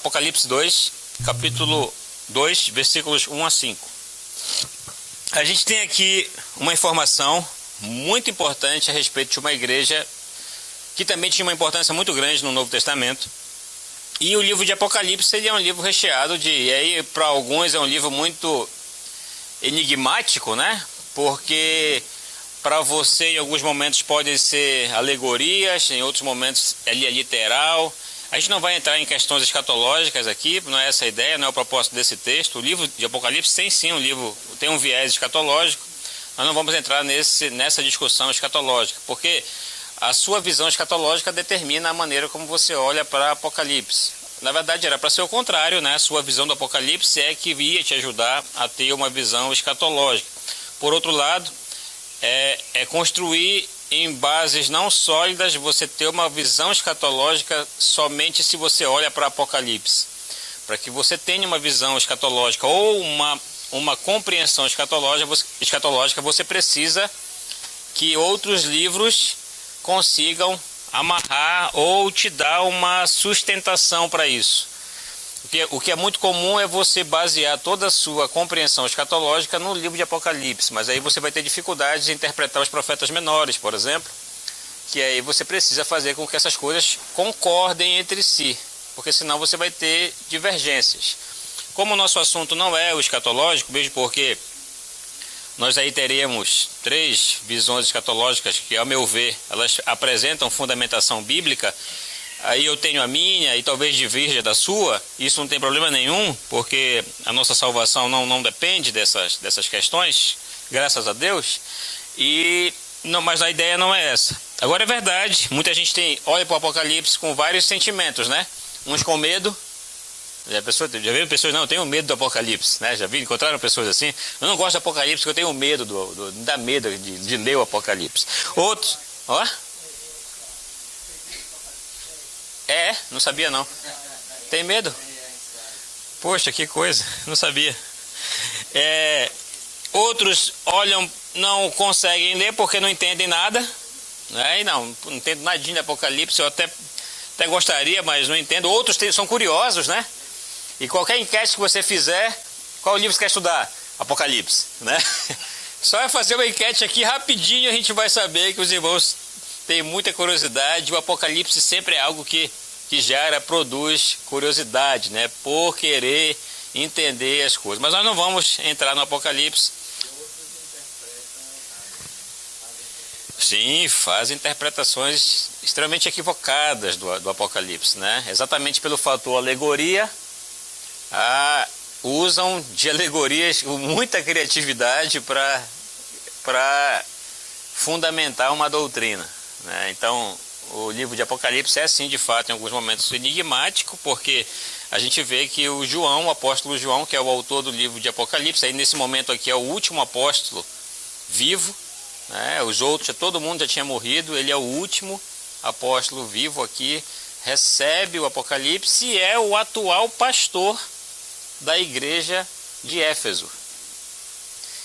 Apocalipse 2, capítulo 2, versículos 1 a 5. A gente tem aqui uma informação muito importante a respeito de uma igreja que também tinha uma importância muito grande no Novo Testamento. E o livro de Apocalipse ele é um livro recheado e aí para alguns é um livro muito enigmático, né? Porque para você em alguns momentos pode ser alegorias, em outros momentos ele é literal. A gente não vai entrar em questões escatológicas aqui, não é essa a ideia, não é o propósito desse texto. O livro de Apocalipse tem sim um livro, tem um viés escatológico. Nós não vamos entrar nessa discussão escatológica, porque a sua visão escatológica determina a maneira como você olha para Apocalipse. Na verdade era para ser o contrário, né? A sua visão do Apocalipse é que ia te ajudar a ter uma visão escatológica. Por outro lado, é construir em bases não sólidas você ter uma visão escatológica somente se você olha para Apocalipse. Para que você tenha uma visão escatológica ou uma compreensão escatológica, você precisa que outros livros consigam amarrar ou te dar uma sustentação para isso. O que é muito comum é você basear toda a sua compreensão escatológica no livro de Apocalipse, mas aí você vai ter dificuldades em interpretar os profetas menores, por exemplo, que aí você precisa fazer com que essas coisas concordem entre si, porque senão você vai ter divergências. Como o nosso assunto não é o escatológico, mesmo porque nós aí teremos 3 visões escatológicas que, ao meu ver, elas apresentam fundamentação bíblica. Aí eu tenho a minha e talvez divirja da sua. Isso não tem problema nenhum, porque a nossa salvação não depende dessas questões, graças a Deus. Mas a ideia não é essa. Agora é verdade, muita gente olha para o Apocalipse com vários sentimentos, né? Uns com medo. Já viram pessoas, não, eu tenho medo do Apocalipse, né? Encontraram pessoas assim, eu não gosto do Apocalipse porque eu tenho medo, dá medo de ler o Apocalipse. Outros, ó. Não sabia não. Tem medo? Poxa, que coisa, não sabia. Outros olham, não conseguem ler porque não entendem nada, né? E não entendo nadinha de Apocalipse, eu até gostaria, mas não entendo. Outros são curiosos, né? E qualquer enquete que você fizer, qual livro você quer estudar? Apocalipse, né? Só é fazer uma enquete aqui rapidinho, a gente vai saber que os irmãos têm muita curiosidade. O Apocalipse sempre é algo que produz curiosidade, né? Por querer entender as coisas. Mas nós não vamos entrar no Apocalipse. Sim, fazem interpretações extremamente equivocadas do Apocalipse, né? Exatamente pelo fator alegoria. Usam de alegorias com muita criatividade para fundamentar uma doutrina, né? Então, o livro de Apocalipse é sim, de fato, em alguns momentos enigmático, porque a gente vê que o apóstolo João, que é o autor do livro de Apocalipse, aí nesse momento aqui é o último apóstolo vivo, né? Os outros, todo mundo já tinha morrido, ele é o último apóstolo vivo aqui, recebe o Apocalipse e é o atual pastor da igreja de Éfeso.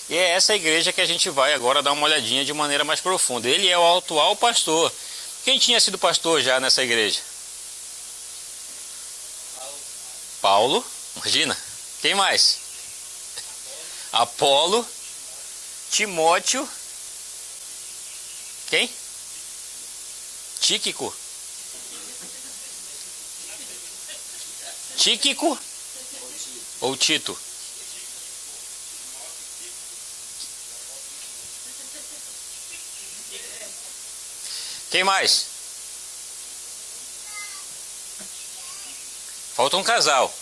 E é essa igreja que a gente vai agora dar uma olhadinha de maneira mais profunda. Ele é o atual pastor. Quem tinha sido pastor já nessa igreja? Paulo. Imagina. Quem mais? Apolo. Timóteo. Quem? Tíquico. Tíquico ou Tito? Quem mais? Falta um casal.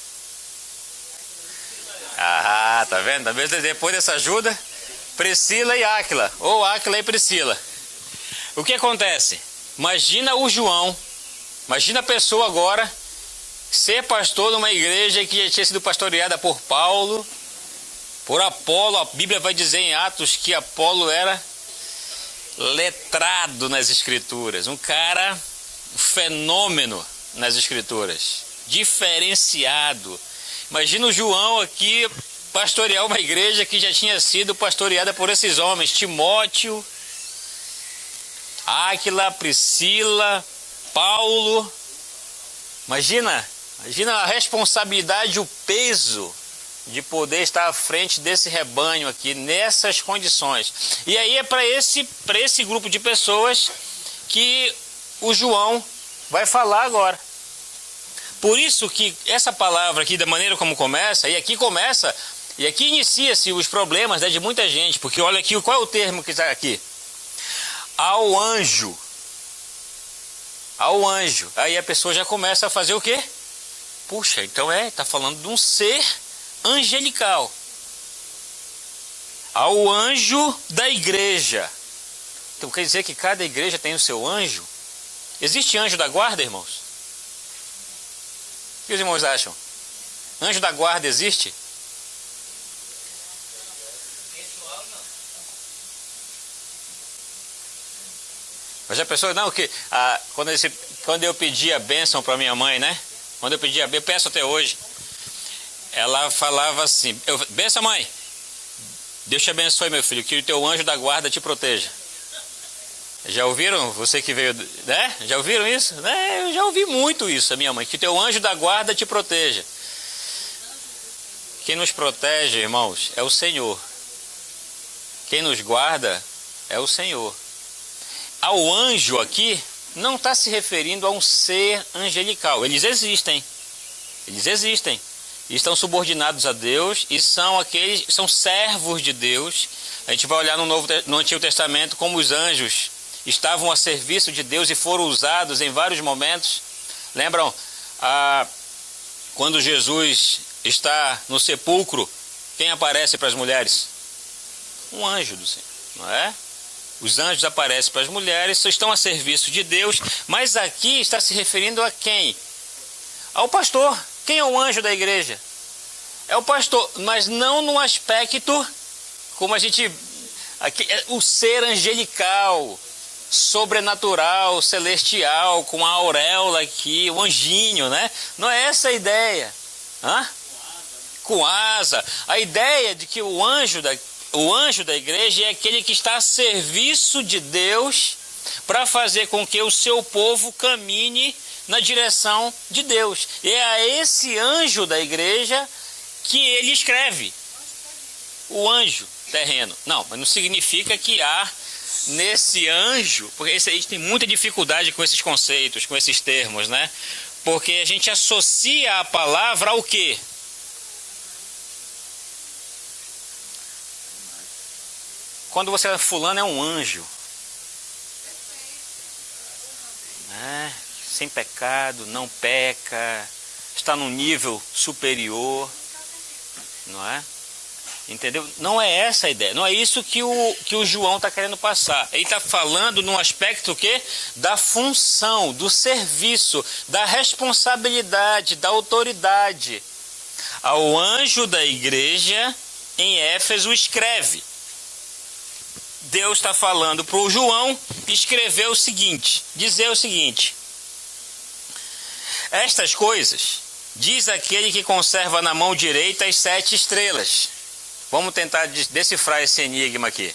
Tá vendo? Talvez depois dessa ajuda, Priscila e Áquila, ou Áquila e Priscila. O que acontece? Imagina o João, imagina a pessoa agora ser pastor numa igreja que já tinha sido pastoreada por Paulo, por Apolo. A Bíblia vai dizer em Atos que Apolo era letrado nas escrituras, um fenômeno nas escrituras, diferenciado. Imagina o João aqui pastorear uma igreja que já tinha sido pastoreada por esses homens, Timóteo, Áquila, Priscila, Paulo. Imagina Imagina a responsabilidade, o peso de poder estar à frente desse rebanho aqui, nessas condições. E aí é para esse grupo de pessoas que o João vai falar agora. Por isso que essa palavra aqui, da maneira como começa, e aqui inicia-se os problemas, né, de muita gente, porque olha aqui, qual é o termo que está aqui? Ao anjo. Ao anjo. Aí a pessoa já começa a fazer o quê? Puxa, então está falando de um ser angelical. Ao anjo da igreja. Então quer dizer que cada igreja tem o seu anjo? Existe anjo da guarda, irmãos? O que os irmãos acham? Anjo da guarda existe? Mas já pensou, não, que quando eu pedi a bênção para minha mãe, né? Quando eu pedi eu peço até hoje. Ela falava assim, benção, mãe. Deus te abençoe, meu filho, que o teu anjo da guarda te proteja. Já ouviram? Você que veio, né? Já ouviram isso? Eu já ouvi muito isso, a minha mãe, que o teu anjo da guarda te proteja. Quem nos protege, irmãos, é o Senhor. Quem nos guarda é o Senhor. Ao anjo aqui não está se referindo a um ser angelical. Eles existem. Eles existem. E estão subordinados a Deus e são servos de Deus. A gente vai olhar no Antigo Testamento como os anjos estavam a serviço de Deus e foram usados em vários momentos. Lembram quando Jesus está no sepulcro, quem aparece para as mulheres? Um anjo do Senhor, não é? Os anjos aparecem para as mulheres, estão a serviço de Deus, mas aqui está se referindo a quem? Ao pastor. Quem é o anjo da igreja? É o pastor, mas não no aspecto como aqui, o ser angelical, sobrenatural, celestial, com a auréola aqui, o anjinho, né? Não é essa a ideia. Com asa. A ideia de que o anjo da igreja é aquele que está a serviço de Deus para fazer com que o seu povo caminhe na direção de Deus. E é a esse anjo da igreja que ele escreve. O anjo terreno. Não, mas não significa que há nesse anjo, porque a gente tem muita dificuldade com esses conceitos, com esses termos, né? Porque a gente associa a palavra ao quê? Quando você é fulano, é um anjo. Sem pecado, não peca, está num nível superior, não é? Entendeu? Não é essa a ideia, não é isso que o João está querendo passar. Ele está falando num aspecto que da função, do serviço, da responsabilidade, da autoridade. Ao anjo da igreja em Éfeso escreve. Deus está falando para o João escrever o seguinte, dizer o seguinte: estas coisas diz aquele que conserva na mão direita as 7 estrelas. Vamos tentar decifrar esse enigma aqui.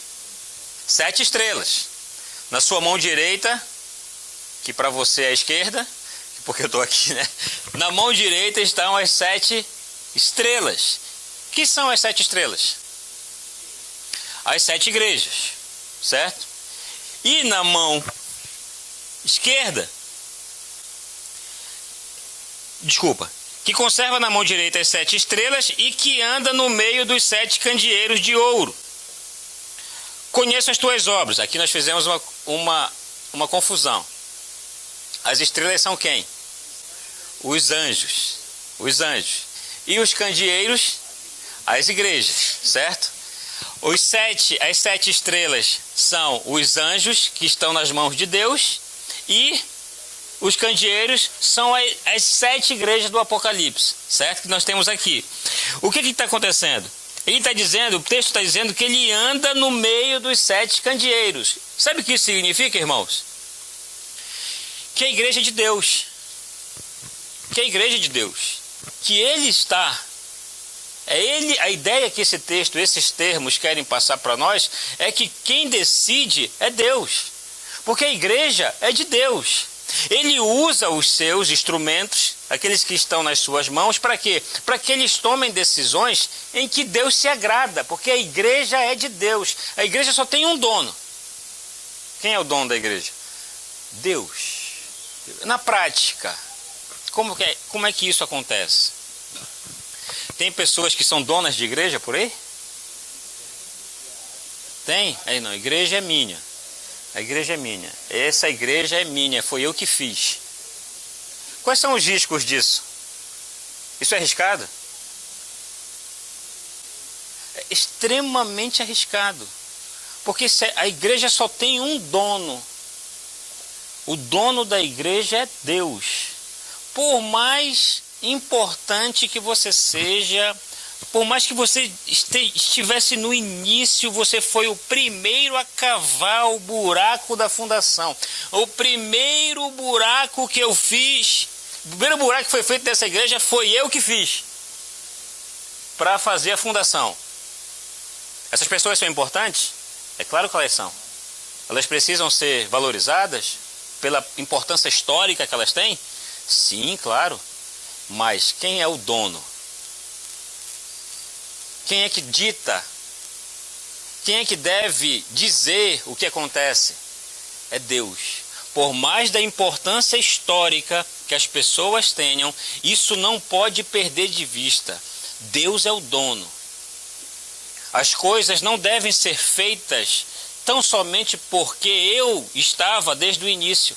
7 estrelas. Na sua mão direita, que para você é a esquerda, porque eu estou aqui, né? Na mão direita estão as 7 estrelas. O que são as 7 estrelas? As 7 igrejas, certo? E na mão esquerda, que conserva na mão direita as 7 estrelas e que anda no meio dos 7 candeeiros de ouro. Conheço as tuas obras. Aqui nós fizemos uma confusão. As estrelas são quem? Os anjos. Os anjos. E os candeeiros, as igrejas, certo? As 7 estrelas são os anjos que estão nas mãos de Deus e os candeeiros são as 7 igrejas do Apocalipse, certo? Que nós temos aqui. O que está acontecendo? Ele está dizendo, o texto está dizendo que ele anda no meio dos 7 candeeiros. Sabe o que isso significa, irmãos? Que a igreja é de Deus. Que a igreja é de Deus. Que ele está. A ideia que esse texto, esses termos querem passar para nós é que quem decide é Deus. Porque a igreja é de Deus. Ele usa os seus instrumentos, aqueles que estão nas suas mãos, para quê? Para que eles tomem decisões em que Deus se agrada, porque a igreja é de Deus. A igreja só tem um dono. Quem é o dono da igreja? Deus. Na prática, como é que isso acontece? Tem pessoas que são donas de igreja por aí? Tem? Aí não, a igreja é minha. A igreja é minha. Essa igreja é minha, foi eu que fiz. Quais são os riscos disso? Isso é arriscado? É extremamente arriscado. Porque a igreja só tem um dono. O dono da igreja é Deus. Por mais importante que você seja, por mais que você estivesse no início, você foi o primeiro a cavar o buraco da fundação. O primeiro buraco que eu fiz, o primeiro buraco que foi feito nessa igreja foi eu que fiz para fazer a fundação. Essas pessoas são importantes? É claro que elas são. Elas precisam ser valorizadas pela importância histórica que elas têm? Sim, claro. Mas quem é o dono? Quem é que dita? Quem é que deve dizer o que acontece? É Deus. Por mais da importância histórica que as pessoas tenham, isso não pode perder de vista. Deus é o dono. As coisas não devem ser feitas tão somente porque eu estava desde o início.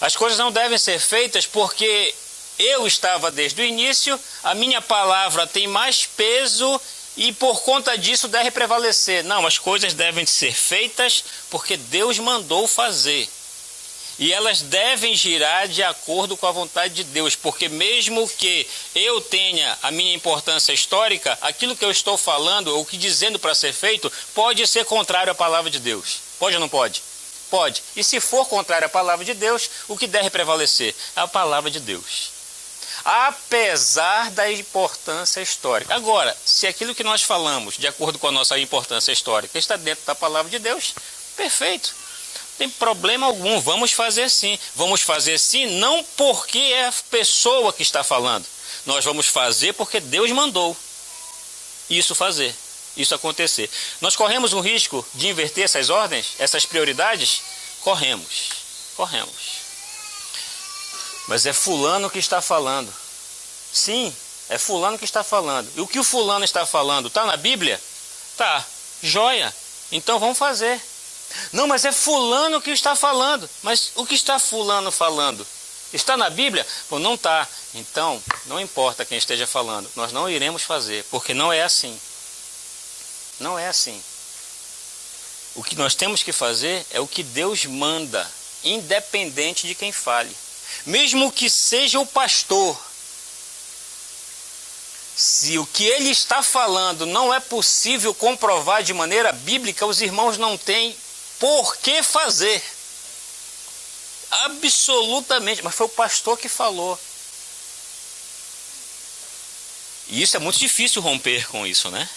As coisas não devem ser feitas porque eu estava desde o início, a minha palavra tem mais peso e por conta disso deve prevalecer. Não, as coisas devem ser feitas porque Deus mandou fazer. E elas devem girar de acordo com a vontade de Deus, porque mesmo que eu tenha a minha importância histórica, aquilo que eu estou falando ou que dizendo para ser feito pode ser contrário à palavra de Deus. Pode ou não pode? Pode. E se for contrário à palavra de Deus, o que deve prevalecer? É a palavra de Deus. Apesar da importância histórica. Agora, se aquilo que nós falamos, de acordo com a nossa importância histórica, está dentro da palavra de Deus, perfeito. Não tem problema algum, vamos fazer sim. Vamos fazer sim, não porque é a pessoa que está falando. Nós vamos fazer porque Deus mandou isso fazer, isso acontecer. Nós corremos um risco de inverter essas ordens, essas prioridades? Corremos. Mas é fulano que está falando. Sim, é fulano que está falando. E o que o fulano está falando? Está na Bíblia? Tá, joia. Então vamos fazer. Não, mas é fulano que está falando. Mas o que está fulano falando? Está na Bíblia? Pô, não está. Então, não importa quem esteja falando. Nós não iremos fazer, porque não é assim. Não é assim. O que nós temos que fazer é o que Deus manda, independente de quem fale. Mesmo que seja o pastor, se o que ele está falando não é possível comprovar de maneira bíblica, os irmãos não têm por que fazer. Absolutamente. Mas foi o pastor que falou. E isso é muito difícil romper com isso, né?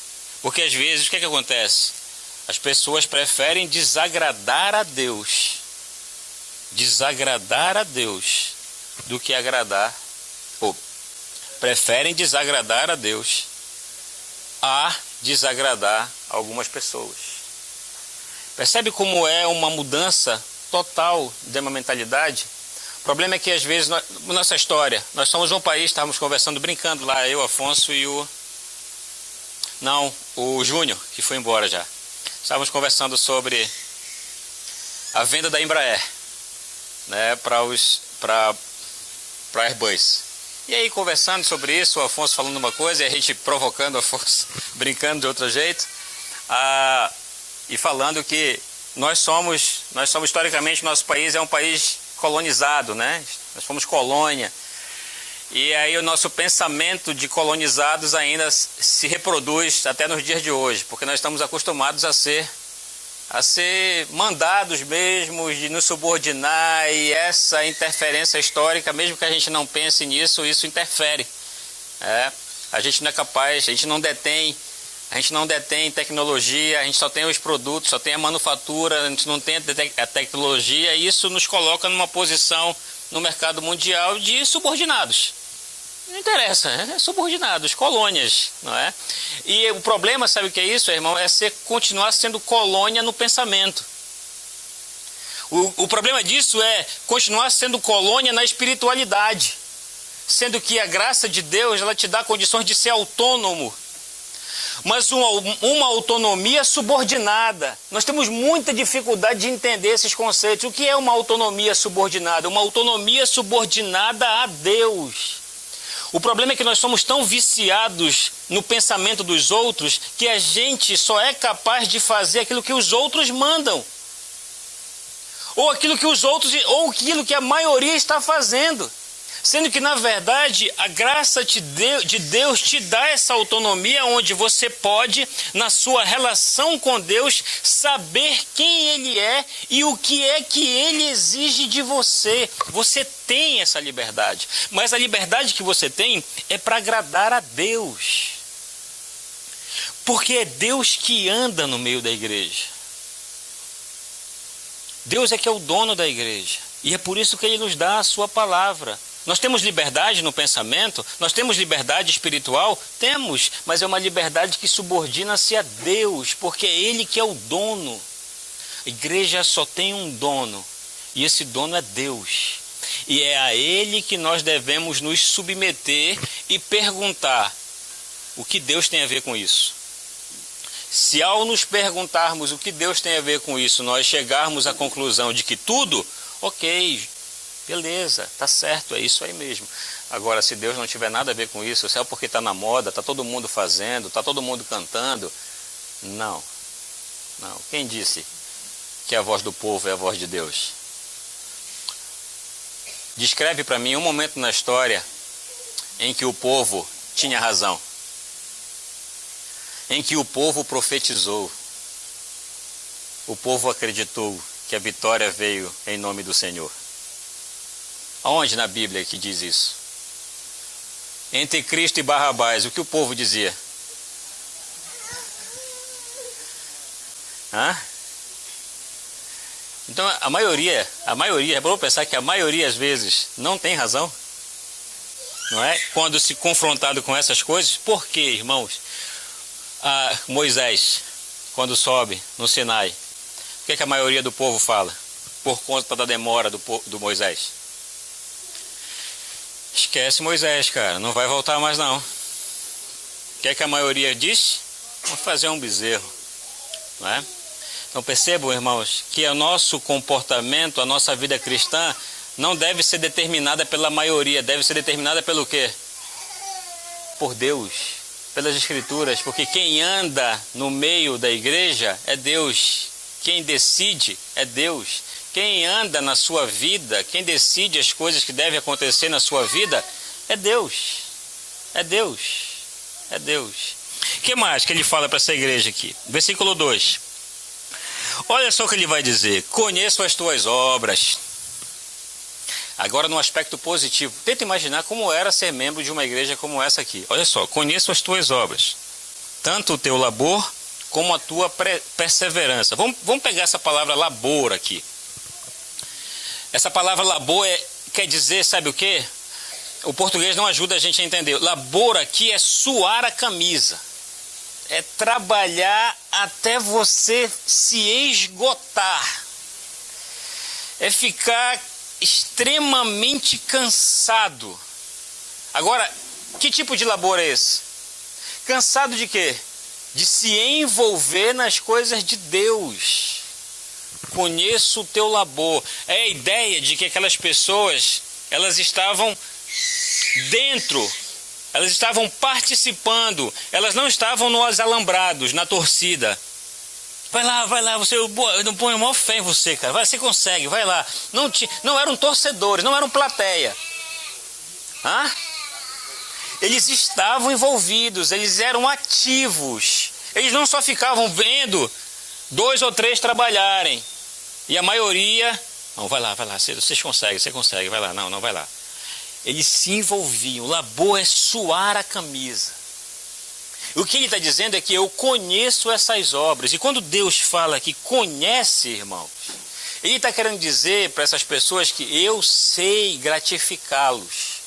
Porque às vezes, o que é que acontece? As pessoas preferem desagradar a Deus. Desagradar a Deus do que agradar. Ou preferem desagradar a Deus a desagradar algumas pessoas. Percebe como é uma mudança total de uma mentalidade? O problema é que às vezes, nossa história, nós somos um país, estávamos conversando, brincando lá, eu, Afonso e o Júnior, que foi embora já. Estávamos conversando sobre a venda da Embraer, né, para Airbus. E aí, conversando sobre isso, o Afonso falando uma coisa, e a gente provocando o Afonso, brincando de outro jeito, e falando que nós somos historicamente, nosso país é um país colonizado, né? Nós fomos colônia. E aí o nosso pensamento de colonizados ainda se reproduz até nos dias de hoje, porque nós estamos acostumados a ser mandados mesmo, de nos subordinar, e essa interferência histórica, mesmo que a gente não pense nisso, isso interfere. A gente não é capaz, a gente não detém A gente não detém tecnologia, a gente só tem os produtos, só tem a manufatura, a gente não tem a tecnologia, e isso nos coloca numa posição no mercado mundial de subordinados. Não interessa, é subordinados, colônias, não é? E o problema, sabe o que é isso, irmão? É continuar sendo colônia no pensamento. O problema disso é continuar sendo colônia na espiritualidade, sendo que a graça de Deus, ela te dá condições de ser autônomo, mas uma autonomia subordinada. Nós temos muita dificuldade de entender esses conceitos. O que é uma autonomia subordinada? Uma autonomia subordinada a Deus. O problema é que nós somos tão viciados no pensamento dos outros que a gente só é capaz de fazer aquilo que os outros mandam. Ou aquilo que os outros, ou aquilo que a maioria está fazendo. Sendo que, na verdade, a graça de Deus te dá essa autonomia onde você pode, na sua relação com Deus, saber quem Ele é e o que é que Ele exige de você. Você tem essa liberdade. Mas a liberdade que você tem é para agradar a Deus. Porque é Deus que anda no meio da igreja. Deus é que é o dono da igreja. E é por isso que Ele nos dá a sua palavra. Nós temos liberdade no pensamento, nós temos liberdade espiritual? Temos, mas é uma liberdade que subordina-se a Deus, porque é Ele que é o dono. A igreja só tem um dono, e esse dono é Deus. E é a Ele que nós devemos nos submeter e perguntar o que Deus tem a ver com isso. Se ao nos perguntarmos o que Deus tem a ver com isso, nós chegarmos à conclusão de que tudo, ok, beleza, tá certo, é isso aí mesmo. Agora, se Deus não tiver nada a ver com isso, se é porque está na moda, está todo mundo fazendo, está todo mundo cantando, não. Quem disse que a voz do povo é a voz de Deus? Descreve para mim um momento na história em que o povo tinha razão. Em que o povo profetizou, o povo acreditou que a vitória veio em nome do Senhor. Aonde na Bíblia que diz isso? Entre Cristo e Barrabás, o que o povo dizia? Então a maioria, vamos pensar que a maioria às vezes não tem razão, não é? Quando se confrontado com essas coisas, por quê, irmãos? Moisés, quando sobe no Sinai, o que é que a maioria do povo fala? Por conta da demora do Moisés. Esquece Moisés, cara, não vai voltar mais não. O que é que a maioria diz? Vamos fazer um bezerro, não é? Então percebam, irmãos, que o nosso comportamento, a nossa vida cristã, não deve ser determinada pela maioria, deve ser determinada pelo quê? Por Deus. Pelas Escrituras, porque quem anda no meio da igreja é Deus, quem decide é Deus, quem anda na sua vida, quem decide as coisas que devem acontecer na sua vida é Deus, é Deus, é Deus. O que mais que ele fala para essa igreja aqui? Versículo 2, olha só o que ele vai dizer: conheço as tuas obras. Agora, no aspecto positivo, tenta imaginar como era ser membro de uma igreja como essa aqui. Olha só, conheço as tuas obras, tanto o teu labor como a tua perseverança. Vamos pegar essa palavra labor aqui. Essa palavra labor quer dizer, sabe o quê? O português não ajuda a gente a entender. Labor aqui é suar a camisa. É trabalhar até você se esgotar. É ficar extremamente cansado. Agora, que tipo de labor é esse? Cansado de quê? De se envolver nas coisas de Deus. Conheço o teu labor. É a ideia de que aquelas pessoas, elas estavam dentro, elas estavam participando, elas não estavam nos alambrados, na torcida. Vai lá, eu não ponho maior fé em você, cara. Você consegue, vai lá. Não eram torcedores, não eram plateia. Eles estavam envolvidos, eles eram ativos. Eles não só ficavam vendo 2 ou 3 trabalharem. E a maioria, não, vai lá, vocês conseguem, você consegue, vai lá, não, vai lá. Eles se envolviam, o labor é suar a camisa. O que ele está dizendo é que eu conheço essas obras. E quando Deus fala que conhece, irmãos, ele está querendo dizer para essas pessoas que eu sei gratificá-los.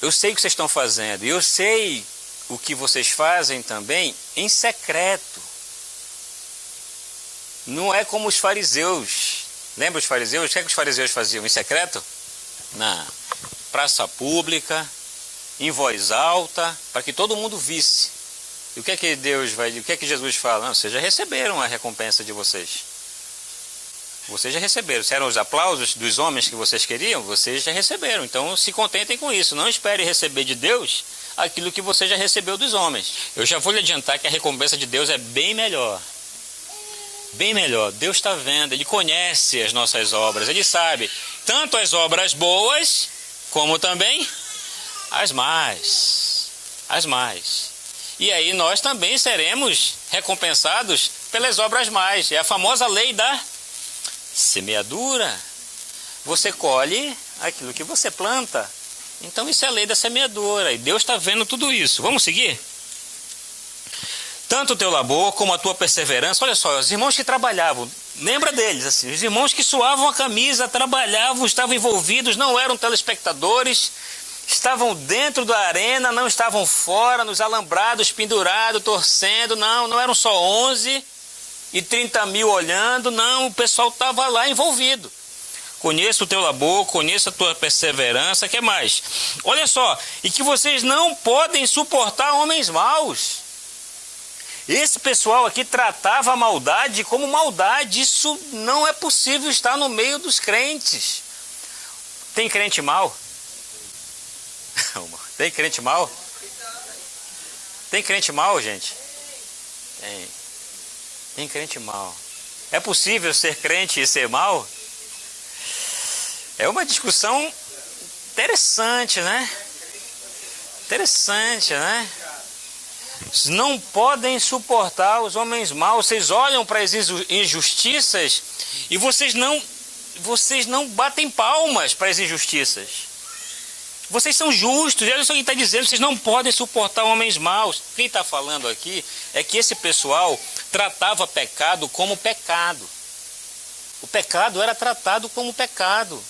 Eu sei o que vocês estão fazendo. E eu sei o que vocês fazem também em secreto. Não é como os fariseus. Lembra os fariseus? O que é que os fariseus faziam em secreto? Na praça pública, em voz alta, para que todo mundo visse. E o que é que o que é que Jesus fala? Não, vocês já receberam a recompensa de vocês. Vocês já receberam. Se eram os aplausos dos homens que vocês queriam, vocês já receberam. Então se contentem com isso. Não espere receber de Deus aquilo que você já recebeu dos homens. Eu já vou lhe adiantar que a recompensa de Deus é bem melhor. Bem melhor. Deus está vendo, Ele conhece as nossas obras. Ele sabe tanto as obras boas, como também as más. As más. E aí nós também seremos recompensados pelas obras más. É a famosa lei da semeadura. Você colhe aquilo que você planta. Então isso é a lei da semeadura. E Deus está vendo tudo isso. Vamos seguir? Tanto o teu labor como a tua perseverança. Olha só, os irmãos que trabalhavam, lembra deles, assim, os irmãos que suavam a camisa, trabalhavam, estavam envolvidos, não eram telespectadores, estavam dentro da arena, não estavam fora, nos alambrados, pendurados, torcendo, não eram só 11 e 30 mil olhando, não, o pessoal estava lá envolvido. Conheço o teu labor, conheço a tua perseverança, que mais? Olha só, e que vocês não podem suportar homens maus. Esse pessoal aqui tratava a maldade como maldade. Isso não é possível estar no meio dos crentes. Tem crente mau? Tem crente mau? Tem crente mau, gente? Tem. Tem crente mau. É possível ser crente e ser mau? É uma discussão interessante, né? Interessante, né? Não podem suportar os homens maus. Vocês olham para as injustiças e vocês não batem palmas para as injustiças. Vocês são justos. Olha só o que está dizendo. Vocês não podem suportar homens maus. Quem está falando aqui é que esse pessoal tratava pecado como pecado. O pecado era tratado como pecado.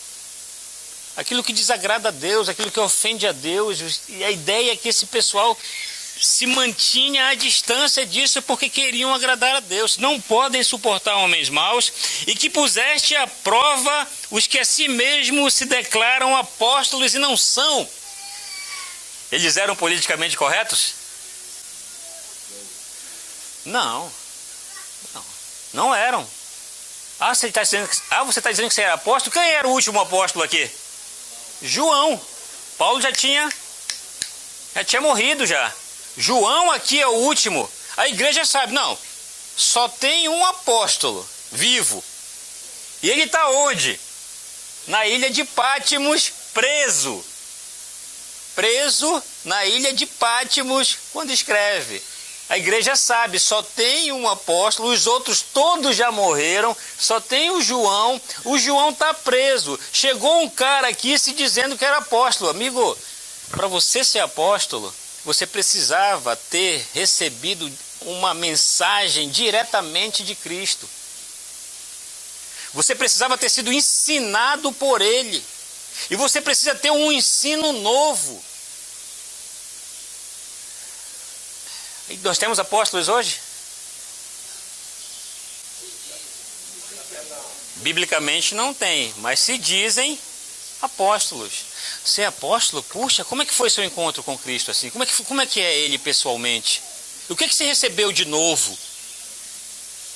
Aquilo que desagrada a Deus, aquilo que ofende a Deus. E a ideia é que esse pessoal se mantinha à distância disso porque queriam agradar a Deus. Não podem suportar homens maus, e que puseste à prova os que a si mesmos se declaram apóstolos e não são. Eles eram politicamente corretos? Não eram. Você está dizendo que você era apóstolo? Quem era o último apóstolo aqui? João. Paulo já tinha morrido já. João aqui é o último. A igreja sabe, não, só tem um apóstolo vivo. E ele está onde? Na ilha de Pátimos, preso. Preso na ilha de Pátimos quando escreve. A igreja sabe, só tem um apóstolo, os outros todos já morreram, só tem o João está preso. Chegou um cara aqui se dizendo que era apóstolo. Amigo, para você ser apóstolo, você precisava ter recebido uma mensagem diretamente de Cristo. Você precisava ter sido ensinado por Ele. E você precisa ter um ensino novo. E nós temos apóstolos hoje? Biblicamente não tem, mas se dizem apóstolos. Ser apóstolo, puxa, como é que foi seu encontro com Cristo assim? Como é que é ele pessoalmente? O que você recebeu de novo?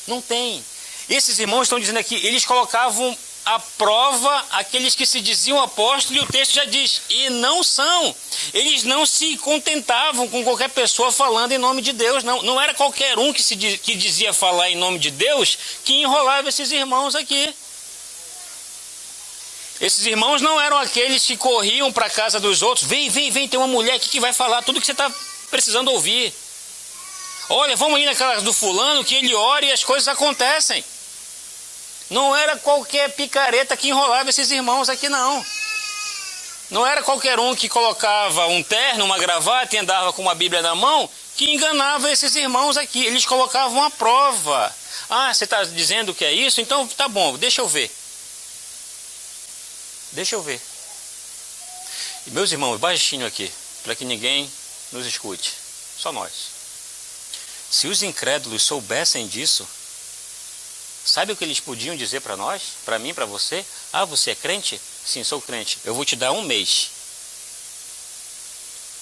Não tem. Esses irmãos estão dizendo aqui, eles colocavam à prova aqueles que se diziam apóstolos, e o texto já diz, e não são. Eles não se contentavam com qualquer pessoa falando em nome de Deus, não era qualquer um que dizia falar em nome de Deus que enrolava esses irmãos aqui. Esses irmãos não eram aqueles que corriam para a casa dos outros. Vem, tem uma mulher aqui que vai falar tudo que você está precisando ouvir. Olha, vamos ir na casa do fulano que ele ora e as coisas acontecem. Não era qualquer picareta que enrolava esses irmãos aqui, não. Não era qualquer um que colocava um terno, uma gravata e andava com uma Bíblia na mão que enganava esses irmãos aqui. Eles colocavam a prova. Ah, você está dizendo que é isso? Então tá bom, deixa eu ver. Deixa eu ver. E meus irmãos, baixinho aqui, para que ninguém nos escute. Só nós. Se os incrédulos soubessem disso, sabe o que eles podiam dizer para nós? Para mim, para você? Ah, você é crente? Sim, sou crente. Eu vou te dar um mês.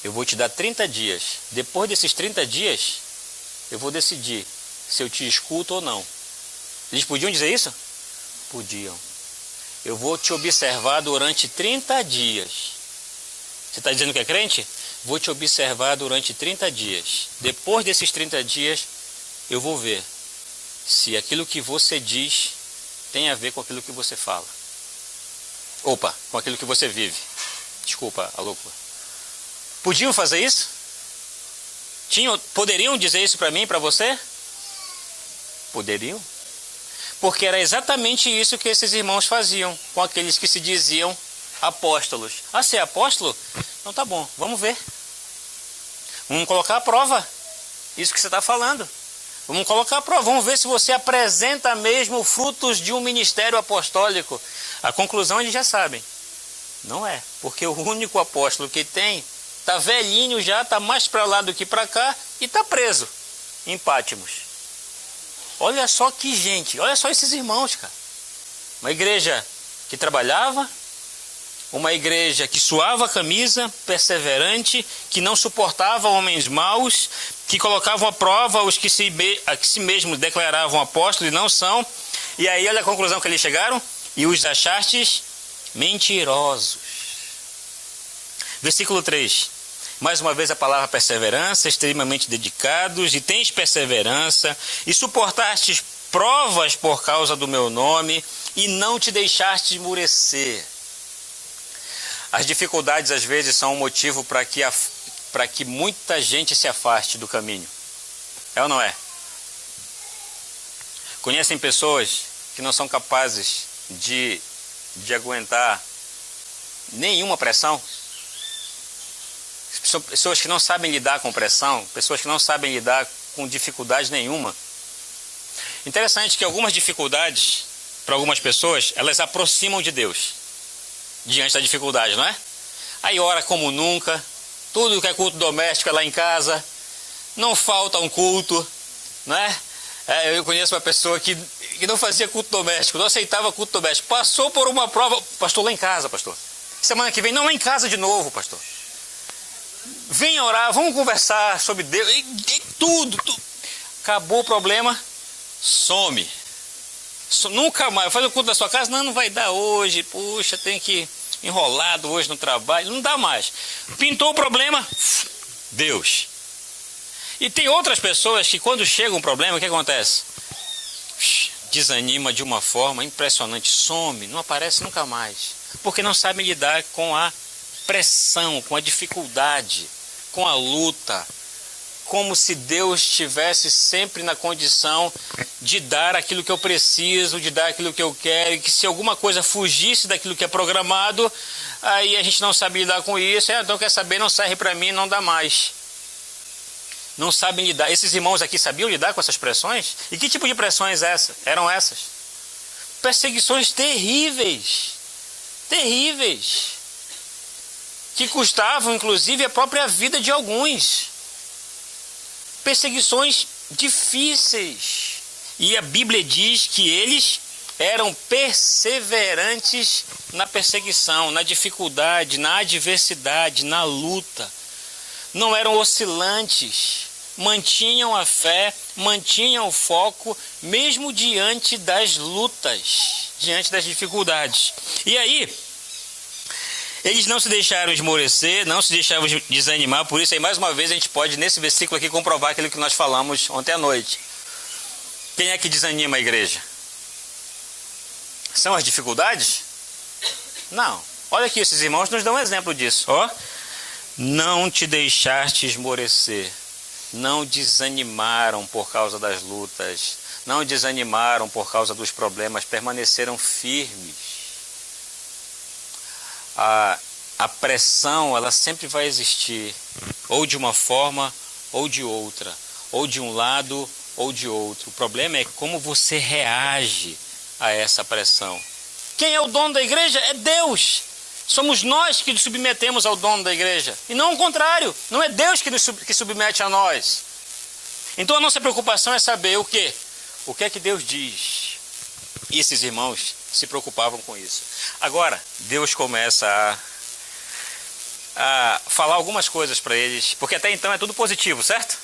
Eu vou te dar 30 dias. Depois desses 30 dias, eu vou decidir se eu te escuto ou não. Eles podiam dizer isso? Podiam. Eu vou te observar durante 30 dias. Você está dizendo que é crente? Vou te observar durante 30 dias. Depois desses 30 dias, eu vou ver se aquilo que você diz tem a ver com aquilo que você fala. Opa, com aquilo que você vive. Desculpa a loucura. Podiam fazer isso? Poderiam dizer isso para mim e para você? Poderiam. Porque era exatamente isso que esses irmãos faziam com aqueles que se diziam apóstolos. Ah, você é apóstolo? Então tá bom, vamos ver. Vamos colocar a prova. Isso que você está falando. Vamos colocar a prova. Vamos ver se você apresenta mesmo frutos de um ministério apostólico. A conclusão eles já sabem. Não é. Porque o único apóstolo que tem está velhinho já, está mais para lá do que para cá e está preso em Pátimos. Olha só que gente, olha só esses irmãos, cara. Uma igreja que trabalhava, uma igreja que suava a camisa, perseverante, que não suportava homens maus, que colocavam à prova os que si mesmo declaravam apóstolos e não são. E aí olha a conclusão que eles chegaram: e os achastes mentirosos. Versículo 3. Mais uma vez a palavra perseverança, extremamente dedicados, e tens perseverança, e suportastes provas por causa do meu nome, e não te deixaste esmurecer. As dificuldades às vezes são um motivo para que muita gente se afaste do caminho. É ou não é? Conhecem pessoas que não são capazes de aguentar nenhuma pressão? São pessoas que não sabem lidar com pressão, pessoas que não sabem lidar com dificuldade nenhuma. Interessante que algumas dificuldades, para algumas pessoas, elas aproximam de Deus diante da dificuldade, não é? Aí ora como nunca, tudo que é culto doméstico é lá em casa, não falta um culto, não é? Eu conheço uma pessoa que não fazia culto doméstico, não aceitava culto doméstico, passou por uma prova, pastor, lá em casa, pastor. Semana que vem, não, lá em casa de novo, pastor. Vem orar, vamos conversar sobre Deus, e tudo. Acabou o problema, some. Nunca mais, faz o culto da sua casa, não vai dar hoje, puxa, tem que enrolado hoje no trabalho, não dá mais. Pintou o problema, Deus. E tem outras pessoas que quando chega um problema, o que acontece? Desanima de uma forma impressionante, some, não aparece nunca mais. Porque não sabem lidar com a pressão, com a dificuldade, com a luta, como se Deus estivesse sempre na condição de dar aquilo que eu preciso, de dar aquilo que eu quero, e que se alguma coisa fugisse daquilo que é programado, aí a gente não sabe lidar com isso, então quer saber, não serve para mim, não dá mais. Não sabem lidar. Esses irmãos aqui sabiam lidar com essas pressões? E que tipo de pressões eram essas? Perseguições terríveis, terríveis, que custavam inclusive a própria vida de alguns. Perseguições difíceis. E a Bíblia diz que eles eram perseverantes na perseguição, na dificuldade, na adversidade, na luta. Não eram oscilantes, mantinham a fé, mantinham o foco, mesmo diante das lutas, diante das dificuldades. E aí, eles não se deixaram esmorecer, não se deixaram desanimar, por isso aí mais uma vez a gente pode nesse versículo aqui comprovar aquilo que nós falamos ontem à noite. Quem é que desanima a igreja? São as dificuldades? Não. Olha aqui, esses irmãos nos dão um exemplo disso. Ó, não te deixaste esmorecer, não desanimaram por causa das lutas, não desanimaram por causa dos problemas, permaneceram firmes. a pressão, ela sempre vai existir, ou de uma forma ou de outra, ou de um lado ou de outro. O problema é como você reage a essa pressão. Quem é o dono da igreja? É Deus. Somos nós que nos submetemos ao dono da igreja, e não o contrário. Não é Deus que submete a nós. Então a nossa preocupação é saber o quê? O que é que Deus diz? E esses irmãos se preocupavam com isso. Agora, Deus começa a falar algumas coisas para eles, porque até então é tudo positivo, certo?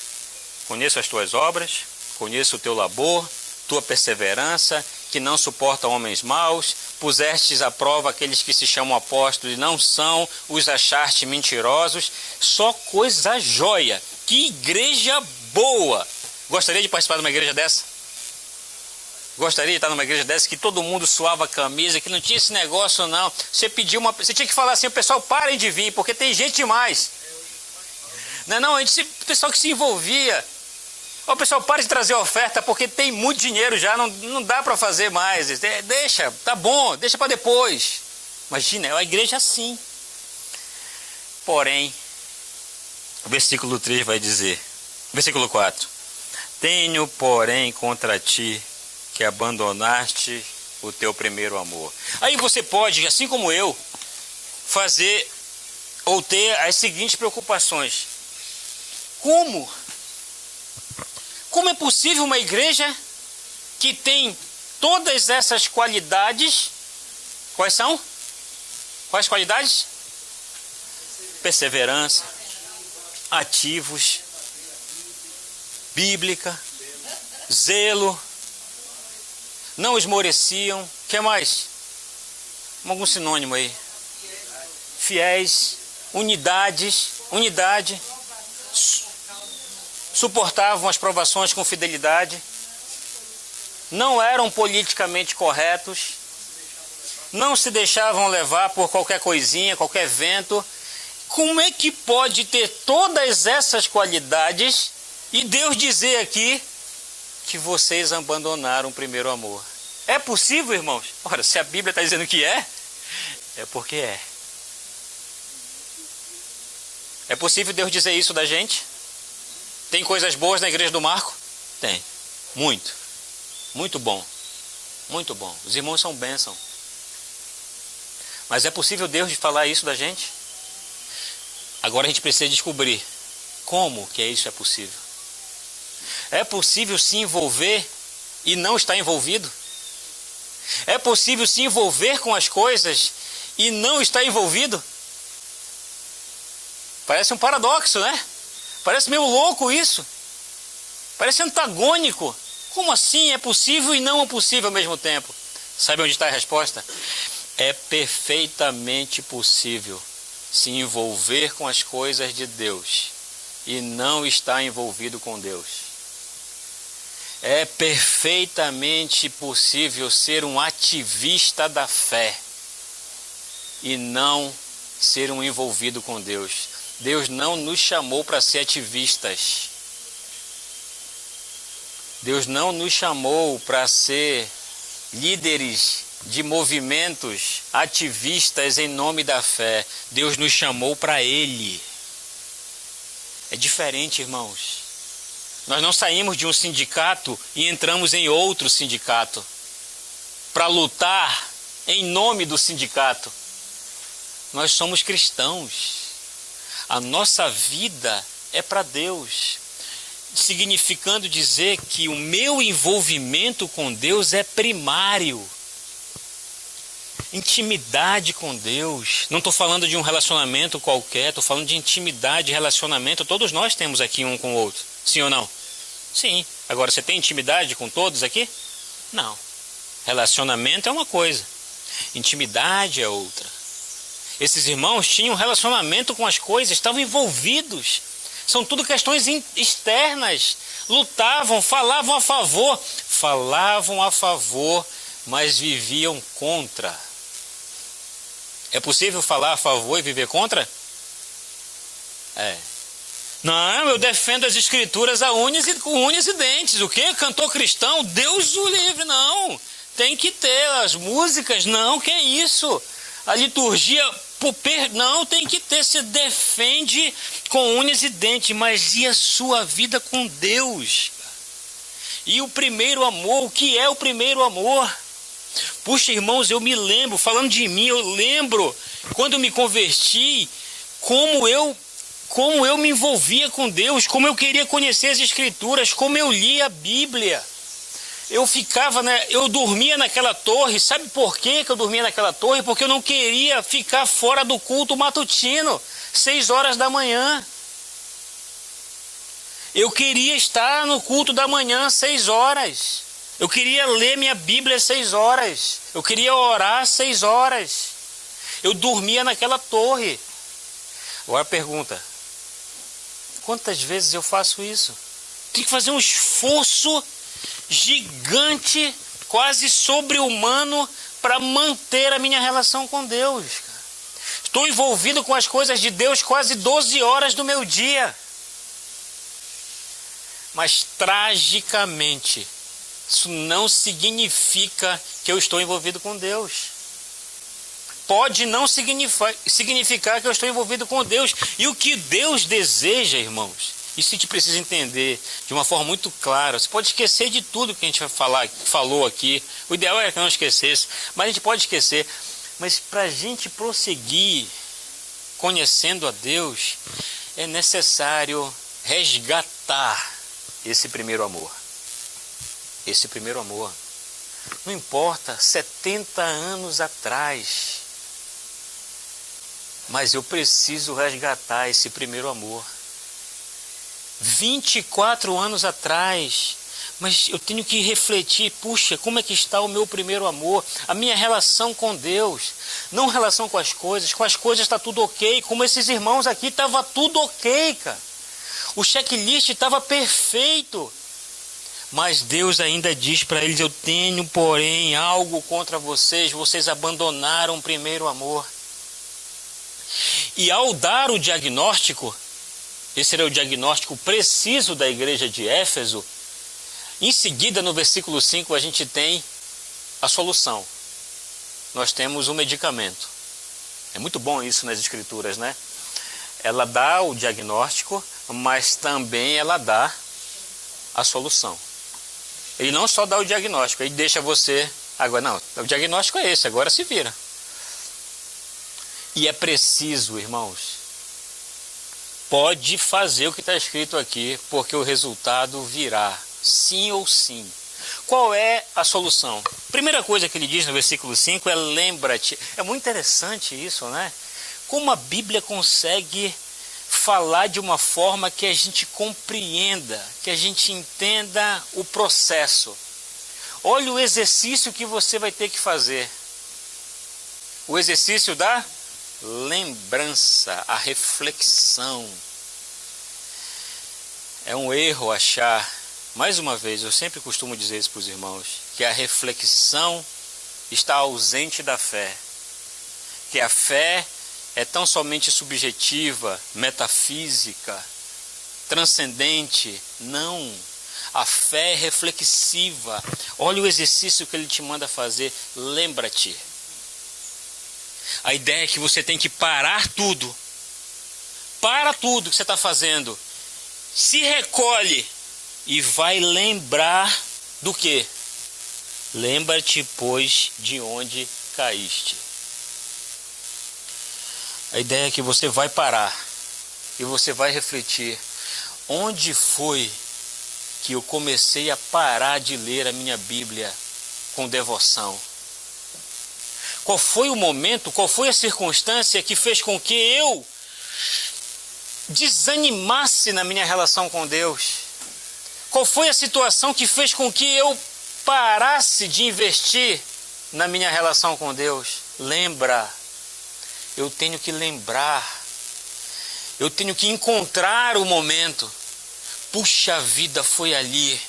Conheço as tuas obras, conheço o teu labor, tua perseverança, que não suporta homens maus, pusestes à prova aqueles que se chamam apóstolos e não são, os achaste mentirosos, só coisa jóia. Que igreja boa! Gostaria de participar de uma igreja dessa? Gostaria de estar numa igreja dessa que todo mundo suava a camisa, que não tinha esse negócio não. Você tinha que falar assim, o pessoal parem de vir, porque tem gente demais. Não, o pessoal que se envolvia. O pessoal para de trazer oferta, porque tem muito dinheiro já, não dá para fazer mais. Deixa, tá bom, deixa para depois. Imagina, é uma igreja assim. Porém, o versículo 3 vai dizer, versículo 4. Tenho, porém, contra ti que abandonaste o teu primeiro amor. Aí você pode, assim como eu, fazer ou ter as seguintes preocupações. Como é possível uma igreja que tem todas essas qualidades? Quais são? Quais qualidades? Perseverança, ativos, bíblica, zelo, não esmoreciam. O que mais? Algum sinônimo aí? Fiéis, unidade, suportavam as provações com fidelidade, não eram politicamente corretos, não se deixavam levar por qualquer coisinha, qualquer vento. Como é que pode ter todas essas qualidades e Deus dizer aqui que vocês abandonaram o primeiro amor? É possível, irmãos? Ora, se a Bíblia está dizendo que é porque é. É possível Deus dizer isso da gente? Tem coisas boas na igreja do Marco? Tem. Muito. Muito bom. Muito bom. Os irmãos são bênção. Mas é possível Deus falar isso da gente? Agora a gente precisa descobrir como que isso é possível. É possível se envolver e não estar envolvido? É possível se envolver com as coisas e não estar envolvido? Parece um paradoxo, né? Parece meio louco isso. Parece antagônico. Como assim é possível e não é possível ao mesmo tempo? Sabe onde está a resposta? É perfeitamente possível se envolver com as coisas de Deus e não estar envolvido com Deus. É perfeitamente possível ser um ativista da fé e não ser um envolvido com Deus. Deus não nos chamou para ser ativistas. Deus não nos chamou para ser líderes de movimentos ativistas em nome da fé. Deus nos chamou para Ele. É diferente, irmãos. Nós não saímos de um sindicato e entramos em outro sindicato para lutar em nome do sindicato. Nós somos cristãos. A nossa vida é para Deus, significando dizer que o meu envolvimento com Deus é primário. Intimidade com Deus. Não estou falando de um relacionamento qualquer, estou falando de intimidade, relacionamento. Todos nós temos aqui um com o outro. Sim ou não? Sim. Agora, você tem intimidade com todos aqui? Não. Relacionamento é uma coisa, intimidade é outra. Esses irmãos tinham relacionamento com as coisas, estavam envolvidos. São tudo questões externas. Lutavam, falavam a favor, mas viviam contra. É possível falar a favor e viver contra? É. Não, eu defendo as escrituras com unhas e dentes. O quê? Cantor cristão? Deus o livre, não. Tem que ter as músicas, não, que é isso? A liturgia Não, tem que ter, se defende com unhas e dentes, mas e a sua vida com Deus? E o primeiro amor, o que é o primeiro amor? Puxa, irmãos, eu me lembro, falando de mim, eu lembro quando eu me converti, como eu me envolvia com Deus, como eu queria conhecer as Escrituras, como eu lia a Bíblia. Eu dormia naquela torre. Sabe por que eu dormia naquela torre? Porque eu não queria ficar fora do culto matutino, 6 horas da manhã. Eu queria estar no culto da manhã, 6 horas. Eu queria ler minha Bíblia 6 horas. Eu queria orar 6 horas. Eu dormia naquela torre. Agora pergunta: quantas vezes eu faço isso? Tenho que fazer um esforço gigante, quase sobre-humano, para manter a minha relação com Deus. Estou envolvido com as coisas de Deus quase 12 horas do meu dia. Mas tragicamente, isso não significa que eu estou envolvido com Deus. Pode não significar que eu estou envolvido com Deus. E o que Deus deseja, irmãos, isso a gente precisa entender de uma forma muito clara. Você pode esquecer de tudo que a gente falou aqui. O ideal é que não esquecesse, mas a gente pode esquecer. Mas para a gente prosseguir conhecendo a Deus, é necessário resgatar esse primeiro amor. Esse primeiro amor. Não importa, 70 anos atrás, mas eu preciso resgatar esse primeiro amor. 24 anos atrás, mas eu tenho que refletir, puxa, como é que está o meu primeiro amor, a minha relação com Deus, não relação com as coisas está tudo ok, como esses irmãos aqui, estava tudo ok, cara. O checklist estava perfeito, mas Deus ainda diz para eles: eu tenho, porém, algo contra vocês, vocês abandonaram o primeiro amor. E ao dar o diagnóstico, esse era o diagnóstico preciso da igreja de Éfeso, em seguida, no versículo 5, a gente tem a solução. Nós temos um medicamento. É muito bom isso nas Escrituras, né? Ela dá o diagnóstico, mas também ela dá a solução. Ele não só dá o diagnóstico, ele deixa você... Agora, não, o diagnóstico é esse, agora se vira. E é preciso, irmãos, pode fazer o que está escrito aqui, porque o resultado virá, sim ou sim. Qual é a solução? Primeira coisa que ele diz no versículo 5 é: lembra-te. É muito interessante isso, né? Como a Bíblia consegue falar de uma forma que a gente compreenda, que a gente entenda o processo. Olha o exercício que você vai ter que fazer. O exercício da lembrança, a reflexão. É um erro achar, mais uma vez, eu sempre costumo dizer isso para os irmãos, que a reflexão está ausente da fé. Que a fé é tão somente subjetiva, metafísica, transcendente. Não. A fé é reflexiva. Olha o exercício que ele te manda fazer. Lembra-te. A ideia é que você tem que parar tudo. Para tudo que você está fazendo. Se recolhe e vai lembrar do quê? Lembra-te, pois, de onde caíste. A ideia é que você vai parar e você vai refletir: onde foi que eu comecei a parar de ler a minha Bíblia com devoção? Qual foi o momento, qual foi a circunstância que fez com que eu desanimasse na minha relação com Deus? Qual foi a situação que fez com que eu parasse de investir na minha relação com Deus? Lembra. Eu tenho que lembrar. Eu tenho que encontrar o momento. Puxa vida, foi ali.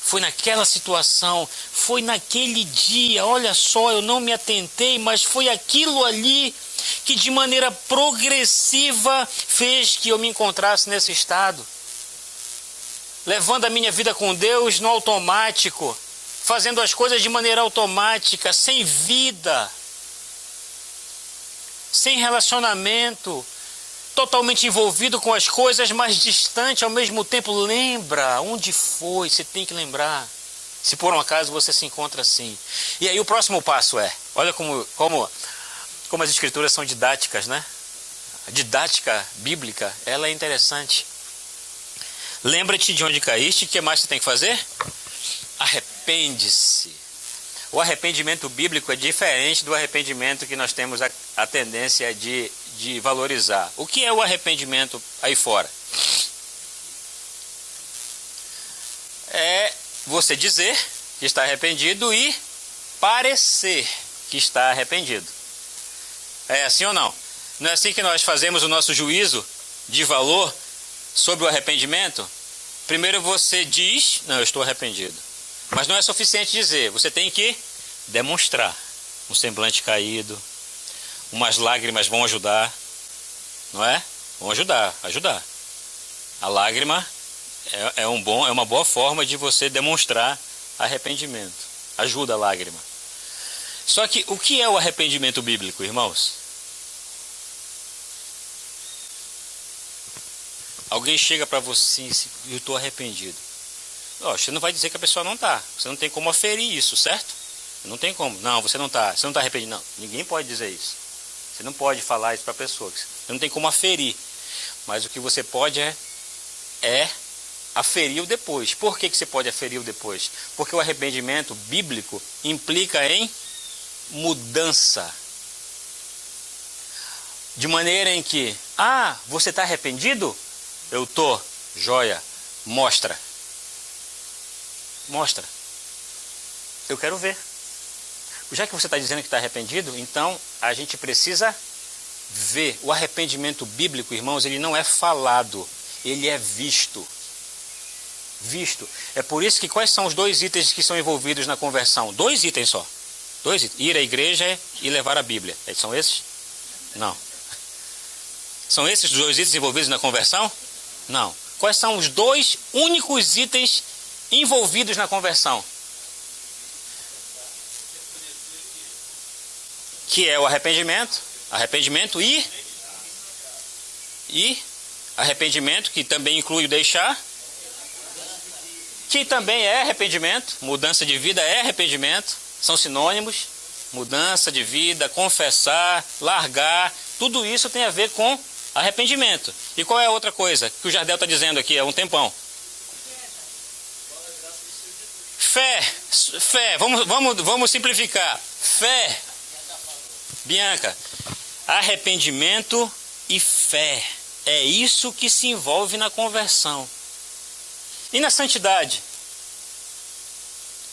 Foi naquela situação, foi naquele dia, olha só, eu não me atentei, mas foi aquilo ali que de maneira progressiva fez que eu me encontrasse nesse estado. Levando a minha vida com Deus no automático, fazendo as coisas de maneira automática, sem vida. sem relacionamento, totalmente envolvido com as coisas, mas distante ao mesmo tempo. Lembra onde foi, você tem que lembrar. Se por um acaso você se encontra assim. E aí o próximo passo é, olha como as escrituras são didáticas, né? A didática bíblica, ela é interessante. Lembra-te de onde caíste, o que mais você tem que fazer? Arrepende-se. O arrependimento bíblico é diferente do arrependimento que nós temos a tendência de valorizar. O que é o arrependimento aí fora? É você dizer que está arrependido e parecer que está arrependido. É assim ou não? Não é assim que nós fazemos o nosso juízo de valor sobre o arrependimento? Primeiro você diz, não, eu estou arrependido. Mas não é suficiente dizer, você tem que demonstrar. Um semblante caído, umas lágrimas vão ajudar, não é? Vão ajudar. A lágrima é uma boa forma de você demonstrar arrependimento. Ajuda a lágrima. Só que o que é o arrependimento bíblico, irmãos? Alguém chega para você e diz, eu estou arrependido. Você não vai dizer que a pessoa não está. Você não tem como aferir isso, certo? Não tem como. Não, você não está arrependido. Não, ninguém pode dizer isso. Você não pode falar isso para a pessoa. Você não tem como aferir. Mas o que você pode é aferir o depois. Por que você pode aferir o depois? Porque o arrependimento bíblico implica em mudança. De maneira em que, você está arrependido? Eu estou, joia, mostra. Eu quero ver. Já que você está dizendo que está arrependido, então a gente precisa ver. O arrependimento bíblico, irmãos, ele não é falado, ele é visto. É por isso que quais são os 2 itens que são envolvidos na conversão? 2 itens só. 2 itens. Ir à igreja e levar a Bíblia. São esses? Não. São esses os 2 itens envolvidos na conversão? Não. Quais são os 2 únicos itens envolvidos na conversão? Que é o arrependimento e arrependimento, que também inclui o deixar, que também é arrependimento. Mudança de vida é arrependimento, são sinônimos. Mudança de vida, confessar, largar, tudo isso tem a ver com arrependimento. E qual é a outra coisa que o Jardel está dizendo aqui há um tempão? Fé, vamos simplificar. Fé, Bianca, arrependimento e fé. É isso que se envolve na conversão. E na santidade?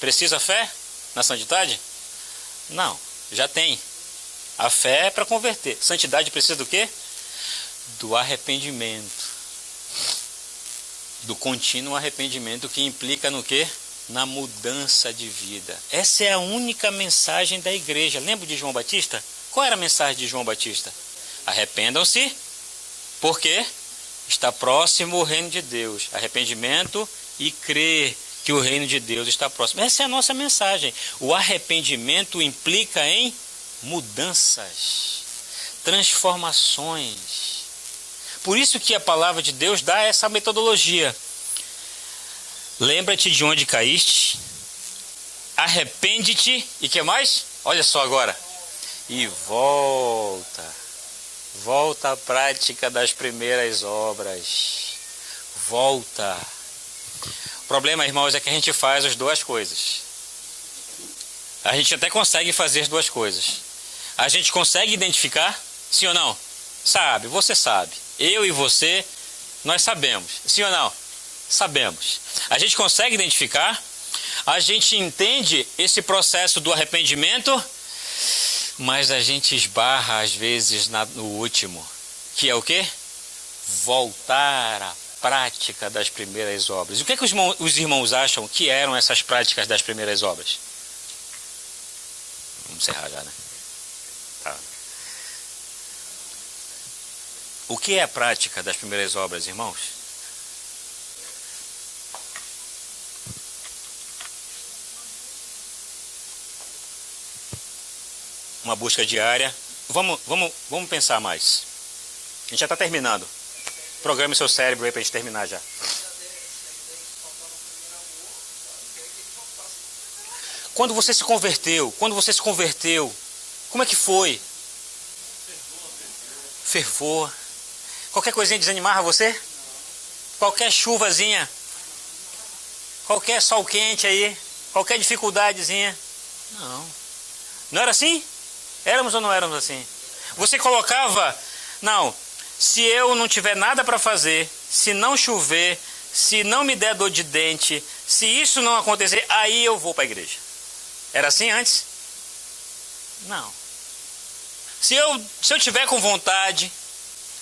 Precisa fé na santidade? Não, já tem. A fé é para converter. Santidade precisa do quê? Do arrependimento. Do contínuo arrependimento, que implica no quê? Na mudança de vida. Essa é a única mensagem da igreja. Lembra de João Batista? Qual era a mensagem de João Batista? Arrependam-se, porque está próximo o reino de Deus. Arrependimento e crer que o reino de Deus está próximo. Essa é a nossa mensagem. O arrependimento implica em mudanças, transformações. Por isso que a palavra de Deus dá essa metodologia. Lembra-te de onde caíste, arrepende-te e que mais? Olha só agora. E volta à prática das primeiras obras. Volta. O problema, irmãos, é que a gente faz as 2 coisas. A gente até consegue fazer as 2 coisas. A gente consegue identificar, sim ou não? Sabe, você sabe. Eu e você, nós sabemos. Sim ou não? Sabemos. A gente consegue identificar, a gente entende esse processo do arrependimento, mas a gente esbarra às vezes no último, que é o quê? Voltar à prática das primeiras obras. E o que é que os irmãos acham que eram essas práticas das primeiras obras? Vamos encerrar já, né? Tá. O que é a prática das primeiras obras, irmãos? Uma busca diária vamos pensar mais. A gente já está terminando. Programe seu cérebro aí para a gente terminar já. Quando você se converteu, como é que foi? Fervor. Qualquer coisinha desanimava você? Qualquer chuvazinha? Qualquer sol quente aí? Qualquer dificuldadezinha? Não. Não era assim? Éramos ou não éramos assim? Você colocava, não, se eu não tiver nada para fazer, se não chover, se não me der dor de dente, se isso não acontecer, aí eu vou para a igreja. Era assim antes? Não. Se eu tiver com vontade,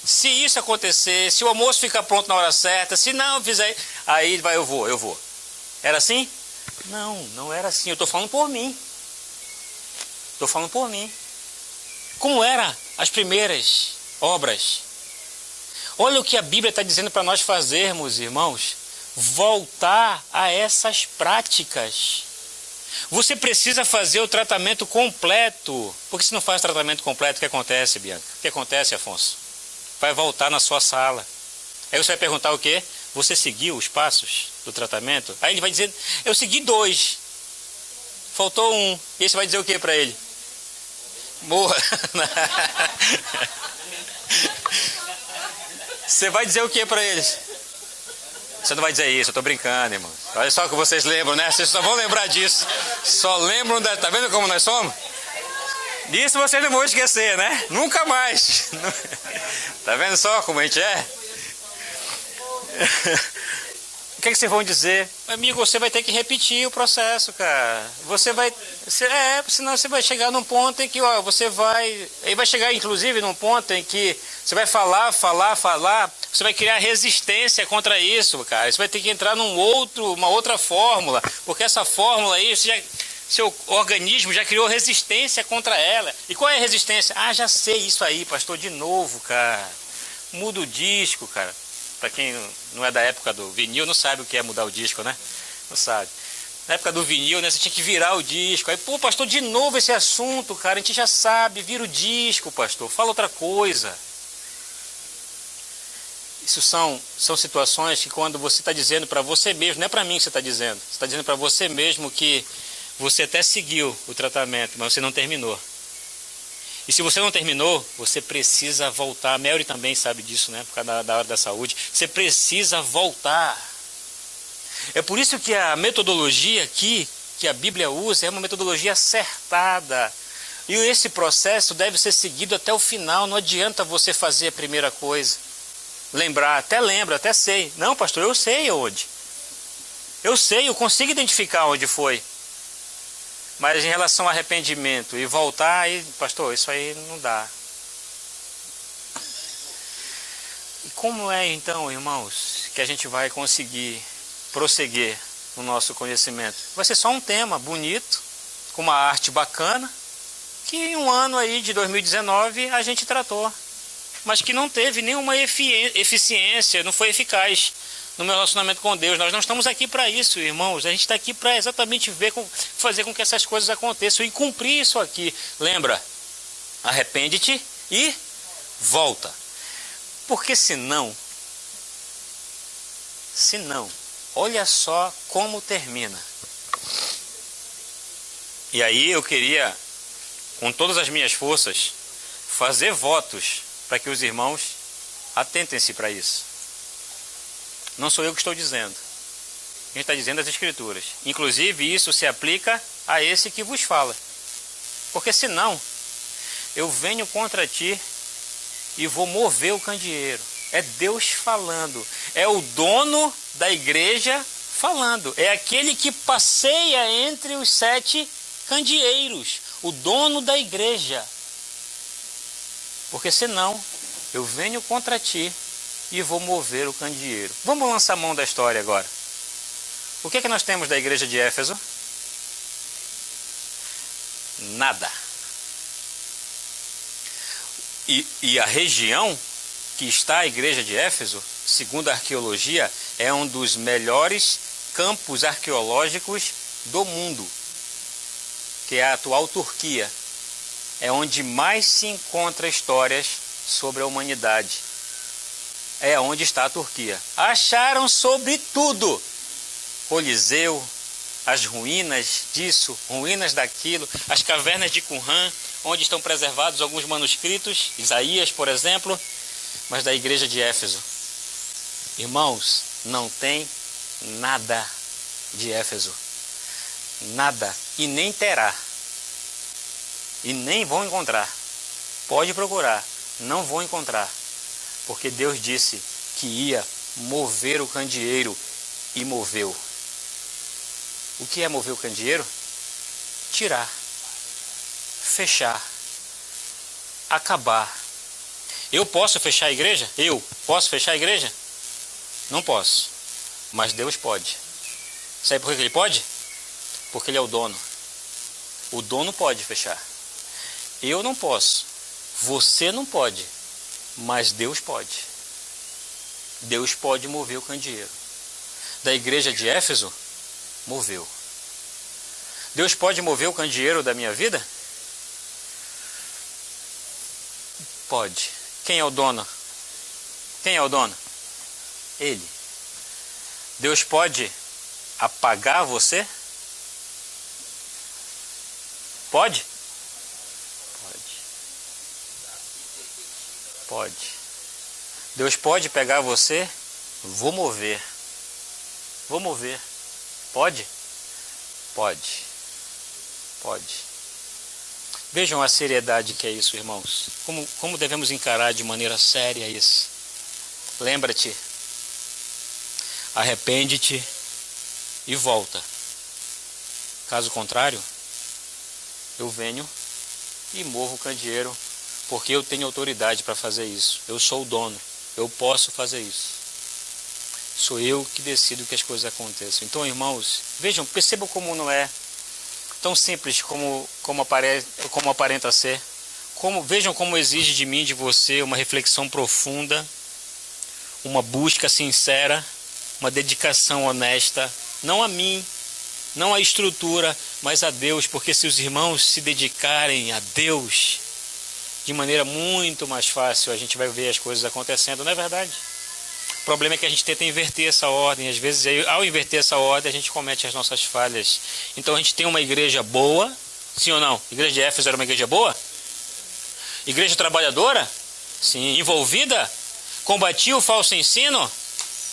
se isso acontecer, se o almoço ficar pronto na hora certa, se não fizer, aí vai, eu vou. Era assim? Não, não era assim. Eu estou falando por mim. Como eram as primeiras obras? Olha o que a Bíblia está dizendo para nós fazermos, irmãos. Voltar a essas práticas. Você precisa fazer o tratamento completo. Porque se não faz o tratamento completo, o que acontece, Bianca? O que acontece, Afonso? Vai voltar na sua sala. Aí você vai perguntar o quê? Você seguiu os passos do tratamento? Aí ele vai dizer, eu segui 2. Faltou 1. E aí você vai dizer o quê para ele? Morra. Você vai dizer o que para eles? Você não vai dizer isso, eu estou brincando, irmão. Olha só o que vocês lembram, né? Vocês só vão lembrar disso. Só lembram da... Tá vendo como nós somos? Disso vocês não vão esquecer, né? Nunca mais. Tá vendo só como a gente é? O que vocês vão dizer? Amigo, você vai ter que repetir o processo, cara. Você vai... senão você vai chegar num ponto em que, ó, você vai... Aí vai chegar, inclusive, num ponto em que você vai falar. Você vai criar resistência contra isso, cara. Você vai ter que entrar uma outra fórmula. Porque essa fórmula aí, seu organismo já criou resistência contra ela. E qual é a resistência? Ah, já sei isso aí, pastor, de novo, cara. Muda o disco, cara. Para quem não é da época do vinil, não sabe o que é mudar o disco, né? Não sabe. Na época do vinil, né, você tinha que virar o disco. Aí, pô, pastor, de novo esse assunto, cara. A gente já sabe, vira o disco, pastor. Fala outra coisa. Isso são situações que quando você está dizendo para você mesmo, não é para mim que você está dizendo. Você está dizendo para você mesmo que você até seguiu o tratamento, mas você não terminou. E se você não terminou, você precisa voltar. A Mary também sabe disso, né? Por causa da hora da saúde. Você precisa voltar. É por isso que a metodologia aqui, que a Bíblia usa, é uma metodologia acertada. E esse processo deve ser seguido até o final. Não adianta você fazer a primeira coisa. Lembrar, até sei. Não, pastor, eu sei onde. Eu consigo identificar onde foi. Mas em relação ao arrependimento e voltar, aí, pastor, isso aí não dá. E como é então, irmãos, que a gente vai conseguir prosseguir no nosso conhecimento? Vai ser só um tema bonito, com uma arte bacana, que em um ano aí de 2019 a gente tratou. Mas que não teve nenhuma eficiência, não foi eficaz no meu relacionamento com Deus. Nós não estamos aqui para isso, irmãos. A gente está aqui para exatamente fazer com que essas coisas aconteçam e cumprir isso aqui. Lembra? Arrepende-te e volta. Porque senão, olha só como termina. E aí eu queria, com todas as minhas forças, fazer votos para que os irmãos atentem-se para isso. Não sou eu que estou dizendo. Quem está dizendo é as Escrituras. Inclusive, isso se aplica a esse que vos fala. Porque senão, eu venho contra ti e vou mover o candeeiro. É Deus falando. É o dono da igreja falando. É aquele que passeia entre os 7 candeeiros. O dono da igreja. Porque senão, eu venho contra ti e vou mover o candeeiro. Vamos lançar a mão da história agora. O que é que nós temos da igreja de Éfeso? Nada. E a região que está a igreja de Éfeso, segundo a arqueologia, é um dos melhores campos arqueológicos do mundo, que é a atual Turquia. é onde mais se encontra histórias sobre a humanidade. É onde está a Turquia. Acharam sobre tudo. Coliseu, as ruínas disso, ruínas daquilo, as cavernas de Qumran, onde estão preservados alguns manuscritos, Isaías, por exemplo, mas da igreja de Éfeso. Irmãos, não tem nada de Éfeso. Nada. E nem terá. E nem vão encontrar. Pode procurar. Não vão encontrar. Porque Deus disse que ia mover o candeeiro e moveu. O que é mover o candeeiro? Tirar. Fechar. Acabar. Eu posso fechar a igreja? Eu posso fechar a igreja? Não posso. Mas Deus pode. Sabe por que Ele pode? Porque Ele é o dono. O dono pode fechar. Eu não posso. Você não pode. Mas Deus pode. Deus pode mover o candeeiro. Da igreja de Éfeso, moveu. Deus pode mover o candeeiro da minha vida? Pode. Quem é o dono? Quem é o dono? Ele. Deus pode apagar você? Pode? Pode. Pode. Deus pode pegar você? Vou mover. Vou mover. Pode? Pode. Pode. Vejam a seriedade que é isso, irmãos. Como devemos encarar de maneira séria isso. Lembra-te. Arrepende-te e volta. Caso contrário, eu venho e movo o candeeiro, porque eu tenho autoridade para fazer isso. Eu sou o dono, eu posso fazer isso. Sou eu que decido que as coisas aconteçam. Então, irmãos, vejam, percebam como não é tão simples como aparenta ser. Vejam como exige de mim, de você, uma reflexão profunda, uma busca sincera, uma dedicação honesta, não a mim, não à estrutura, mas a Deus, porque se os irmãos se dedicarem a Deus, de maneira muito mais fácil, a gente vai ver as coisas acontecendo, não é verdade? O problema é que a gente tenta inverter essa ordem, às vezes ao inverter essa ordem a gente comete as nossas falhas. Então a gente tem uma igreja boa, sim ou não? A igreja de Éfeso era uma igreja boa? Igreja trabalhadora? Sim. Envolvida? Combatia o falso ensino?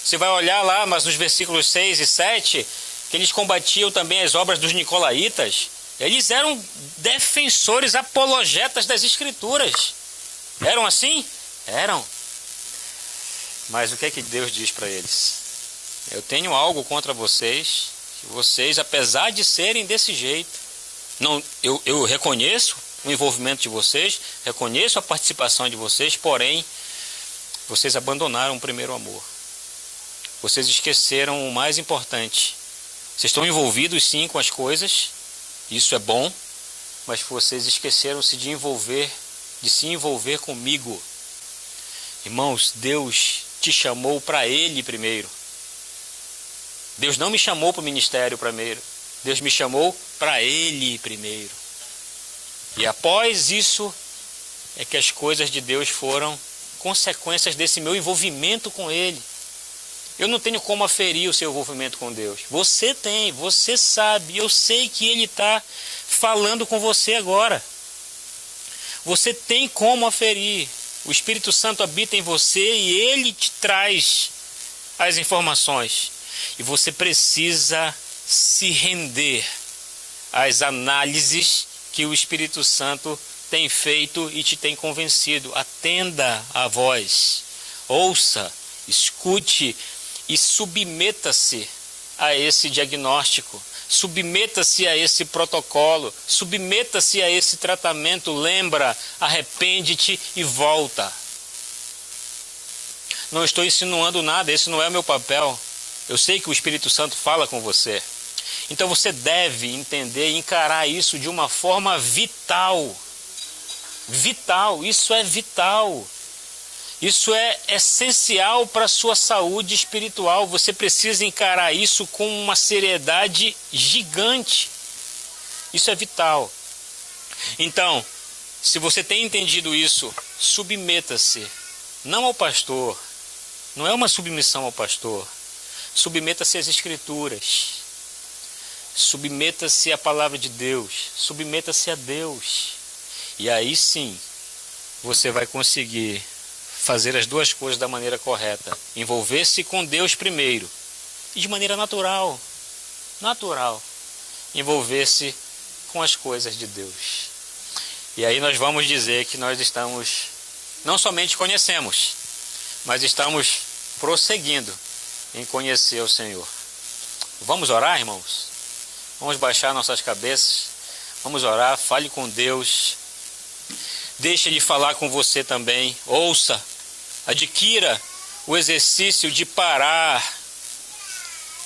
Você vai olhar lá, mas nos versículos 6 e 7, que eles combatiam também as obras dos nicolaítas. Eles eram defensores, apologetas das escrituras. Eram assim? Eram. Mas o que é que Deus diz para eles? Eu tenho algo contra vocês, que vocês, apesar de serem desse jeito, eu reconheço o envolvimento de vocês, reconheço a participação de vocês, porém, vocês abandonaram o primeiro amor. Vocês esqueceram o mais importante. Vocês estão envolvidos sim com as coisas, isso é bom, mas vocês esqueceram-se de se envolver comigo. Irmãos, Deus te chamou para Ele primeiro. Deus não me chamou para o ministério primeiro. Deus me chamou para Ele primeiro. E após isso, é que as coisas de Deus foram consequências desse meu envolvimento com Ele. Eu não tenho como aferir o seu envolvimento com Deus. Você tem, você sabe. Eu sei que Ele está falando com você agora. Você tem como aferir. O Espírito Santo habita em você e Ele te traz as informações. E você precisa se render às análises que o Espírito Santo tem feito e te tem convencido. Atenda a voz, ouça, escute e submeta-se a esse diagnóstico, submeta-se a esse protocolo, submeta-se a esse tratamento. Lembra, arrepende-te e volta. Não estou insinuando nada, esse não é o meu papel. Eu sei que o Espírito Santo fala com você. Então você deve entender e encarar isso de uma forma vital. Vital, isso é vital. Isso é essencial para a sua saúde espiritual. Você precisa encarar isso com uma seriedade gigante. Isso é vital. Então, Se você tem entendido isso, submeta-se, não ao pastor, não é uma submissão ao pastor, submeta-se às Escrituras, submeta-se à palavra de Deus, submeta-se a Deus, e aí sim você vai conseguir fazer as duas coisas da maneira correta, envolver-se com Deus primeiro, e de maneira natural, envolver-se com as coisas de Deus. E aí nós vamos dizer que nós estamos, não somente conhecemos, mas estamos prosseguindo em conhecer o Senhor. Vamos orar, irmãos? Vamos baixar nossas cabeças, vamos orar, fale com Deus, deixe Ele falar com você também, ouça, adquira o exercício de parar,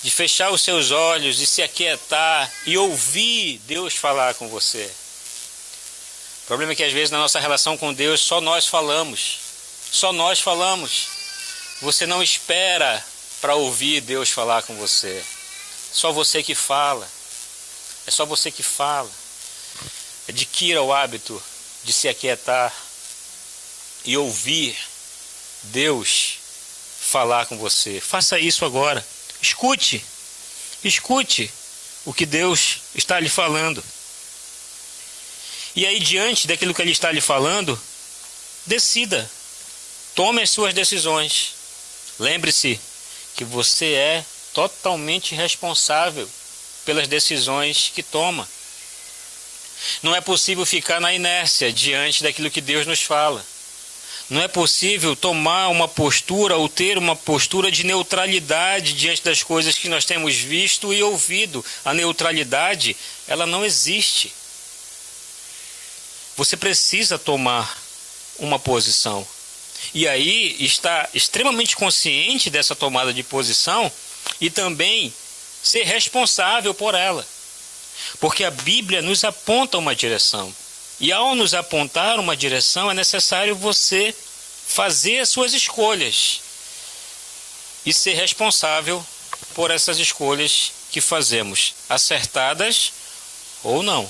de fechar os seus olhos, de se aquietar e ouvir Deus falar com você. O problema é que às vezes na nossa relação com Deus só nós falamos. Você não espera para ouvir Deus falar com você. Só você que fala. É só você que fala. Adquira o hábito de se aquietar e ouvir Deus falar com você. Faça isso agora. Escute o que Deus está lhe falando. E aí, diante daquilo que Ele está lhe falando, decida, tome as suas decisões. Lembre-se que você é totalmente responsável pelas decisões que toma. Não é possível ficar na inércia diante daquilo que Deus nos fala. Não é possível tomar uma postura ou ter uma postura de neutralidade diante das coisas que nós temos visto e ouvido. A neutralidade, ela não existe. Você precisa tomar uma posição. E aí está extremamente consciente dessa tomada de posição e também ser responsável por ela. Porque a Bíblia nos aponta uma direção. E ao nos apontar uma direção, é necessário você fazer as suas escolhas e ser responsável por essas escolhas que fazemos, acertadas ou não.